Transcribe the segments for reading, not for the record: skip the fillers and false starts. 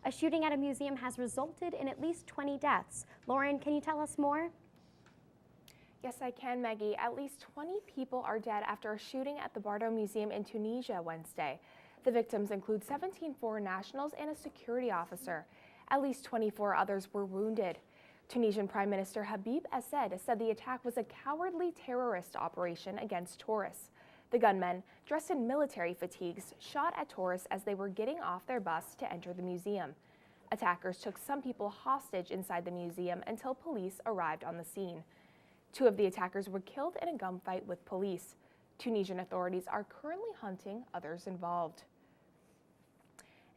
A shooting at a museum has resulted in at least 20 deaths. Lauren, can you tell us more? Yes, I can, Maggie. At least 20 people are dead after a shooting at the Bardo Museum in Tunisia Wednesday. The victims include 17 foreign nationals and a security officer. At least 24 others were wounded. Tunisian Prime Minister Habib Essed said the attack was a cowardly terrorist operation against tourists. The gunmen, dressed in military fatigues, shot at tourists as they were getting off their bus to enter the museum. Attackers took some people hostage inside the museum until police arrived on the scene. 2 of the attackers were killed in a gunfight with police. Tunisian authorities are currently hunting others involved.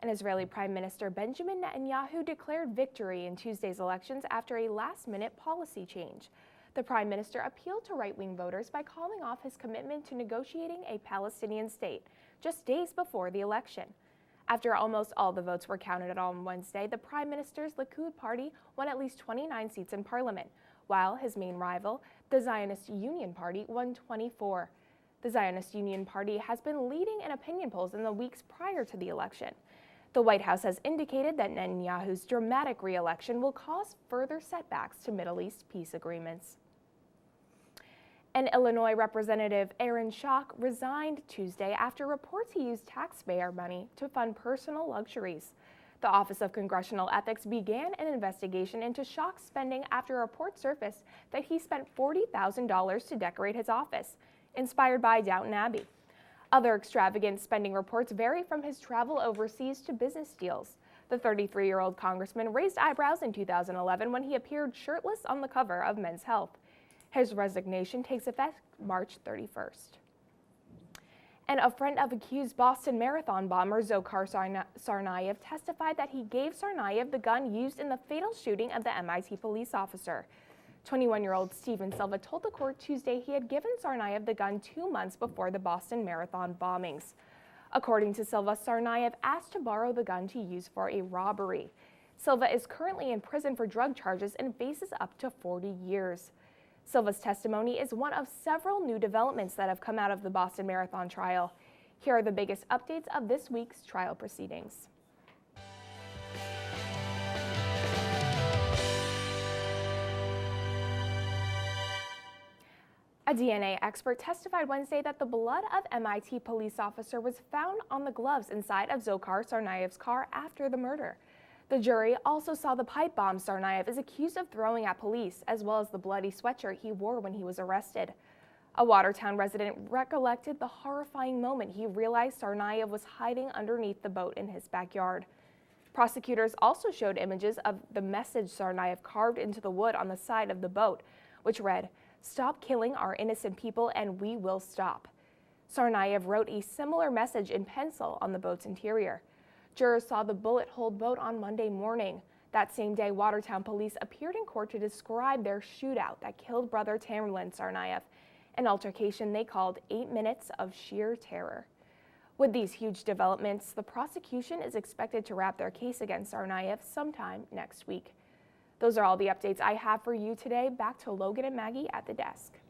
An Israeli Prime Minister Benjamin Netanyahu declared victory in Tuesday's elections after a last-minute policy change. The Prime Minister appealed to right-wing voters by calling off his commitment to negotiating a Palestinian state just days before the election. After almost all the votes were counted on Wednesday, the Prime Minister's Likud party won at least 29 seats in parliament, while his main rival, the Zionist Union Party, won 24. The Zionist Union Party has been leading in opinion polls in the weeks prior to the election. The White House has indicated that Netanyahu's dramatic re-election will cause further setbacks to Middle East peace agreements. And Illinois Representative Aaron Schock resigned Tuesday after reports he used taxpayer money to fund personal luxuries. The Office of Congressional Ethics began an investigation into Schock's spending after a report surfaced that he spent $40,000 to decorate his office, inspired by Downton Abbey. Other extravagant spending reports vary from his travel overseas to business deals. The 33-year-old congressman raised eyebrows in 2011 when he appeared shirtless on the cover of Men's Health. His resignation takes effect March 31st. And a friend of accused Boston Marathon bomber Dzhokhar Tsarnaev testified that he gave Tsarnaev the gun used in the fatal shooting of the MIT police officer. 21-year-old Stephen Silva told the court Tuesday he had given Tsarnaev the gun 2 months before the Boston Marathon bombings. According to Silva, Tsarnaev asked to borrow the gun to use for a robbery. Silva is currently in prison for drug charges and faces up to 40 years. Silva's testimony is one of several new developments that have come out of the Boston Marathon trial. Here are the biggest updates of this week's trial proceedings. A DNA expert testified Wednesday that the blood of MIT police officer was found on the gloves inside of Dzhokhar Tsarnaev's car after the murder. The jury also saw the pipe bomb Tsarnaev is accused of throwing at police, as well as the bloody sweatshirt he wore when he was arrested. A Watertown resident recollected the horrifying moment he realized Tsarnaev was hiding underneath the boat in his backyard. Prosecutors also showed images of the message Tsarnaev carved into the wood on the side of the boat, which read, "Stop killing our innocent people and we will stop." Tsarnaev wrote a similar message in pencil on the boat's interior. Jurors saw the bullet-holed boat on Monday morning. That same day, Watertown police appeared in court to describe their shootout that killed brother Tamerlan Tsarnaev, an altercation they called 8 minutes of sheer terror. With these huge developments, the prosecution is expected to wrap their case against Tsarnaev sometime next week. Those are all the updates I have for you today. Back to Logan and Maggie at the desk.